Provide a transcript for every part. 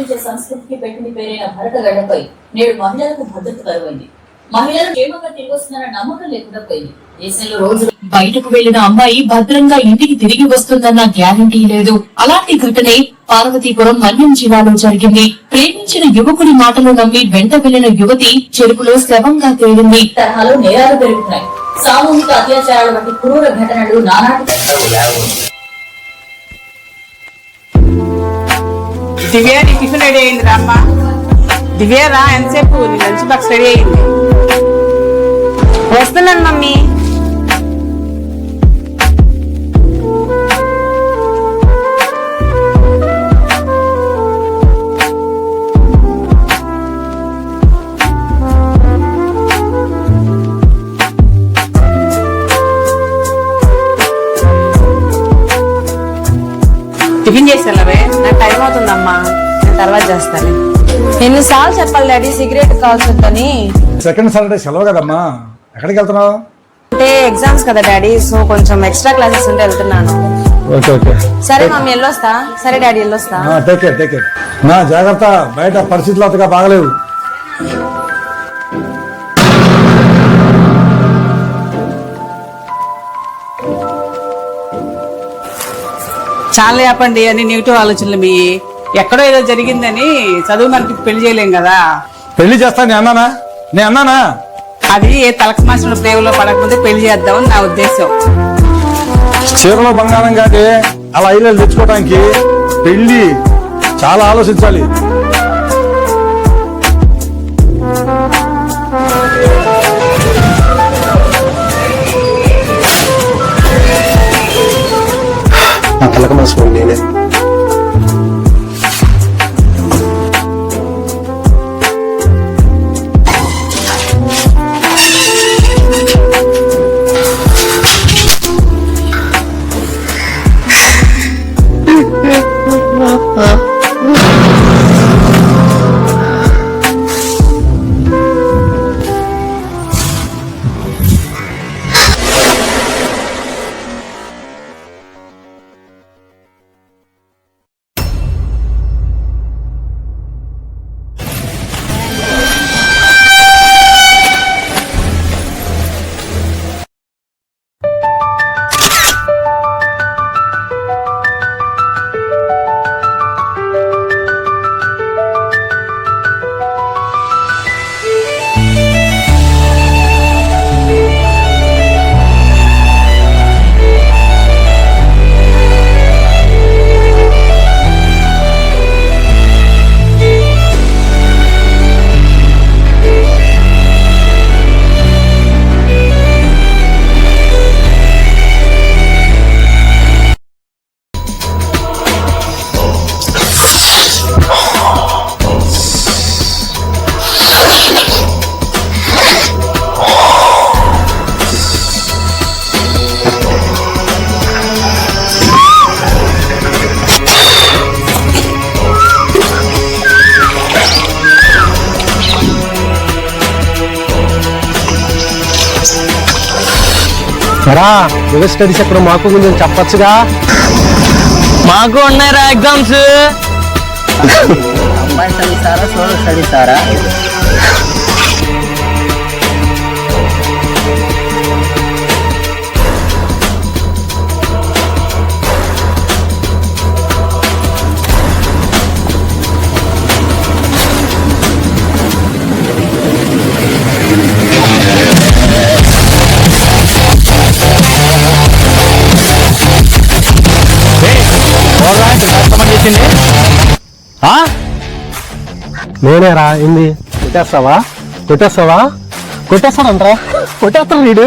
గౌరవించే సంస్కృతికి పెట్టిన పేరైన భరతగడ్డపై నేడు మహిళలకు భద్రత కరువైంది. మహిళలు క్షేమంగా తిరిగి వస్తున్న నమ్మకం లేకుండా పోయింది. దేశంలో రోజు బయటకు వెళ్లిన అమ్మాయి భద్రంగా ఇంటికి తిరిగి వస్తుందన్న గ్యారంటీ లేదు. అలాంటి ఘటనే పార్వతీపురం మన్యం జిల్లాలో జరిగింది. ప్రేమించిన యువకుడి మాటలు నమ్మి వెంట వెళ్లిన యువతి చెరుకులో శవంగా తేలింది. తరహాలో నేరాలు పెరుగుతున్నాయి. సామూహిక అత్యాచారాల వంటి క్రూర ఘటనలు నానాటి. దివ్య నీ టిఫిన్ రెడీ అయింది రామ్మా. దివ్యరా ఎంతసేపు నీ లంచ్ బాక్స్ రెడీ అయింది. వస్తున్నాను మమ్మీ. టిఫిన్ చేసేలావే, నాకు టైం అవుతుందమ్మా, నేను తర్వాత చేస్తాను. ఎన్నిసార్లు చెప్పాలి డాడీ సిగరెట్ కాల్చొద్దని. సెకండ్ సాటర్డే సెలవు కదమ్మా, ఎక్కడికి వెళ్తున్నావు? అంటే ఎగ్జామ్స్ కదా డాడీ, సో కొంచెం ఎక్స్ట్రా క్లాసెస్ ఉంటే వెళ్తున్నాను. ఓకే ఓకే సరే మమ్మీ వెళ్ళొస్తా. సరే డాడీ వెళ్ళొస్తా. టేక్ కేర్ నా జాగ్రత్త, బయట పరిస్థితులు అంతగా బాగలేవు. చాలా చెప్పండి అని నెగిటివ్ ఆలోచనలు మీ. ఎక్కడో ఏదో జరిగిందని చదువు మనకి పెళ్లి చేయలేం కదా. పెళ్లి చేస్తా నేను అన్నానా? అది ఏ తలక మాసిన ప్రేమలో పడకముందే పెళ్లి చేద్దామని నా ఉద్దేశం. చీరలో బంగారం కాదే అలా ఐలేలు తెచ్చుకోవడానికి పెళ్లి చాలా ఆలోచించాలి. తలక మాసుకోండి నేనే. యువర్ స్టడీస్ ఎక్కడ మాకు కొంచెం చెప్పచ్చుగా. మాకు ఉన్నాయిరా ఎగ్జామ్స్. అమ్మాయి చదివిస్తారా సోలో చదివిస్తారా? నేనేరా ఏంది కొట్టేస్తాడంట్రా కొట్టేస్తాడు వీడు.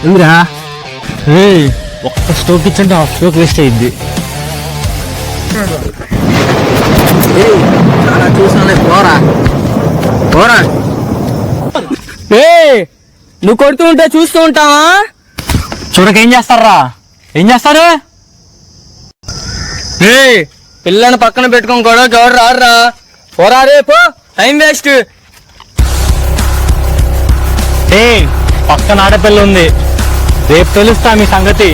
ఎందురా ఒక్క స్టోక్ ఇచ్చంటే హాఫ్ స్టోక్ వేస్ట్ అయింది. చూసానే పోరా. నువ్వు కొడుతూ ఉంటే చూస్తూ ఉంటావా? చూడకేం చేస్తారా? ఏం చేస్తారు? పిల్లని పక్కన పెట్టుకొని కూడా ఎవరు రారా? పోరా రేపు టైం వేస్ట్. పక్కన ఆడపిల్ల ఉంది, రేపు తెలుస్తా మీ సంగతి.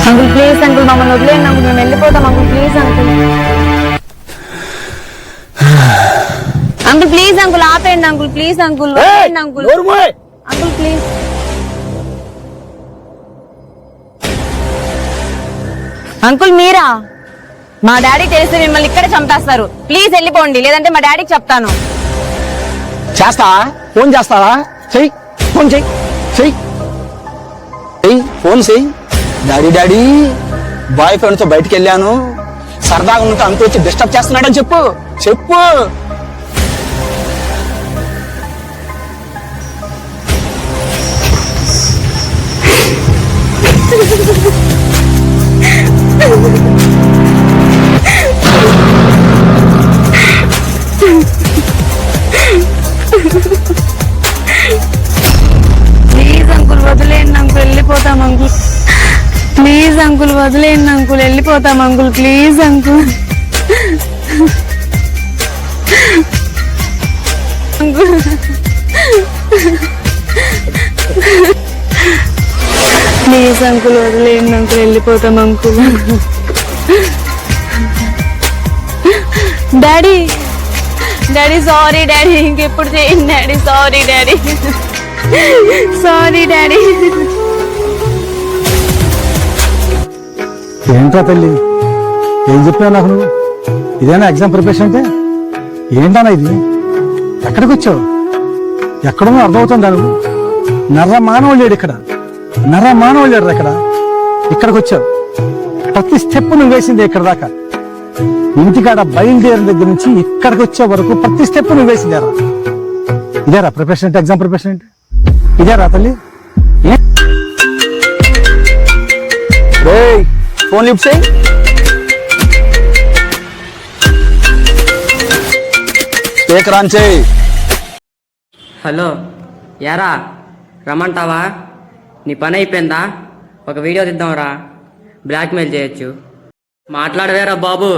అంకుల్ ప్లీజ్ అంకుల్ మమ్మల్ని వదిలేయండి అంకుల్, మేము వెళ్ళిపోతాం uncle, please uncle. Uncle please uncle ఆపేయండి అంకుల్, ప్లీజ్ అంకుల్ వదిలేయండి అంకుల్. Uncle please. అంకుల్ మీరా? మా డాడీ తెలిస్తే మిమ్మల్ని ఇక్కడే చంపేస్తారు, ప్లీజ్ వెళ్ళిపోండి, లేదంటే మా డాడీకి చెప్తాను. చేస్తా, ఫోన్ చేస్తావా? చెయ్యి, ఫోన్ చెయ్యి, చెయ్యి, చెయ్యి, ఫోన్ చెయ్యి. డాడీ బాయ్ ఫ్రెండ్ తో బయటికి వెళ్ళాను, సరదాగా ఉంటే అంత వచ్చి డిస్టర్బ్ చేస్తున్నాడని చెప్పు. చెప్పు. ప్లీజ్ అంకుల్ వదిలేయండి అంకుల్, వెళ్ళిపోతాం అంకుల్, ప్లీజ్ అంకుల్ వదిలేయండి అంకుల్, వెళ్ళిపోతాం uncle, please uncle. Uncle please uncle వదిలేయండి అంకుల్, వెళ్ళిపోతాం uncle. Daddy daddy sorry daddy, ఇంకెప్పుడు చేయండి daddy, sorry daddy, sorry daddy. ఏంట్రా తల్లి, ఏం చెప్పావు నాకు నువ్వు? ఇదేనా ఎగ్జామ్ ప్రిపరేషన్ అంటే? ఏంటన్నా ఇది? ఎక్కడికి వచ్చావు? ఎక్కడో అర్థమవుతుందా నువ్వు? నర్ర మానవుడు లేడు ఇక్కడ, నర్ర మానవుడు లేడు ఇక్కడ. ఇక్కడికి వచ్చావు, ప్రతి స్టెప్ నువ్వు వేసింది ఇక్కడ దాకా. ఇంటికాడ బయలుదేరిన దగ్గర నుంచి ఇక్కడికి వచ్చే వరకు ప్రతి స్టెప్ నువ్వు వేసిందేరా. ఇదేరా ప్రిపరేషన్ అంటే? ఎగ్జామ్ ప్రిపరేషన్ అంటే ఇదేరా తల్లి? ఫోన్ లిఫ్ట్ చేయి. స్పీకర్ ఆన్ చేయి. హలో, యారా రమ్మంటావా? నీ పని అయిపోయిందా? ఒక వీడియో తీద్దాంరా, బ్లాక్మెయిల్ చేయొచ్చు. మాట్లాడవేరా బాబు.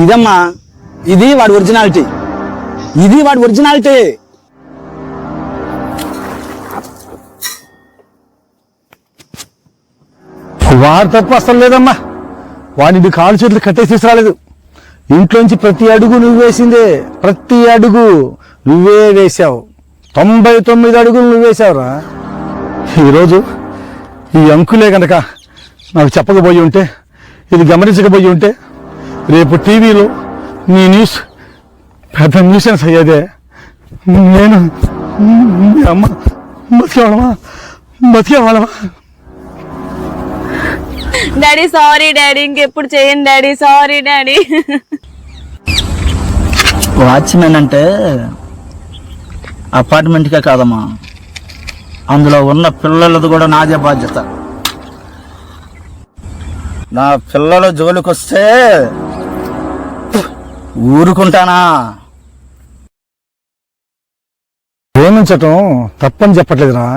ఇదమ్మా, ఇది వాడి ఒరిజినాలిటీ, ఇది వాడి ఒరిజినాలిటీ. వాడు తప్పు అసలు లేదమ్మా. వాడిని కాలు చేతులు కట్టేసి తీసుకురాలేదు. ఇంట్లోంచి ప్రతి అడుగు నువ్వు వేసిందే, ప్రతి అడుగు నువ్వే వేశావు. 99 అడుగులు నువ్వు వేశావురా. ఈరోజు ఈ అంకులే కనుక నాకు చెప్పకపోయి ఉంటే, ఇది గమనించకపోయి ఉంటే, రేపు టీవీలో నీ న్యూస్ పెద్ద న్యూసెన్స్ అయ్యేదే. నేను అమ్మ బతికేవాళ్ళమా? డాడీ సారీ డాడీ, ఇంకెప్పుడు చేయండి డాడీ, సారీ డాడీ. వాచ్మెన్ అంటే అపార్ట్మెంట్కే కాదమ్మా, అందులో ఉన్న పిల్లలది కూడా నాదే బాధ్యత. నా పిల్లల జోలికి వస్తే ఊరుకుంటానా? ప్రేమించటం తప్పని చెప్పట్లేదురా,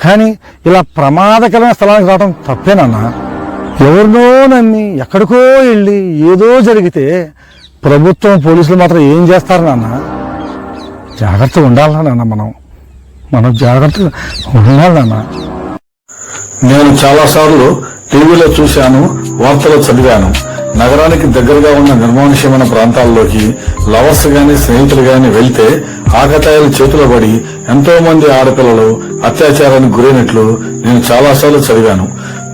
కానీ ఇలా ప్రమాదకరమైన స్థలానికి రావడం తప్పేనన్నా. ఎవరినో నమ్మి ఎక్కడికో వెళ్ళి ఏదో జరిగితే ప్రభుత్వం పోలీసులు మాత్రం ఏం చేస్తారు నాన్న? జాగ్రత్తగా ఉండాలి నాన్న, మనం జాగ్రత్తగా ఉండాలి నాన్న. నేను చాలాసార్లు టీవీలో చూశాను, వార్తలో చదివాను. నగరానికి దగ్గరగా ఉన్న నిర్మానుష్యమైన ప్రాంతాల్లోకి లవర్స్ గాని స్నేహితులు గాని వెళ్తే ఆకతాయిల చేతిలో పడి ఎంతో మంది ఆడపిల్లలు అత్యాచారానికి గురైనట్లు నేను చాలాసార్లు చదివాను.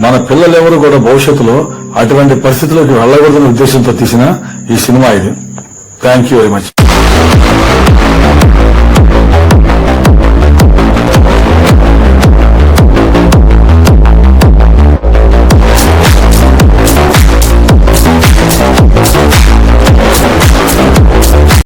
మన పిల్లలెవరూ కూడా భవిష్యత్తులో అటువంటి పరిస్థితుల్లోకి వెళ్ళకూడదనే ఉద్దేశంతో తీసిన ఈ సినిమా ఇది. Thank you very much.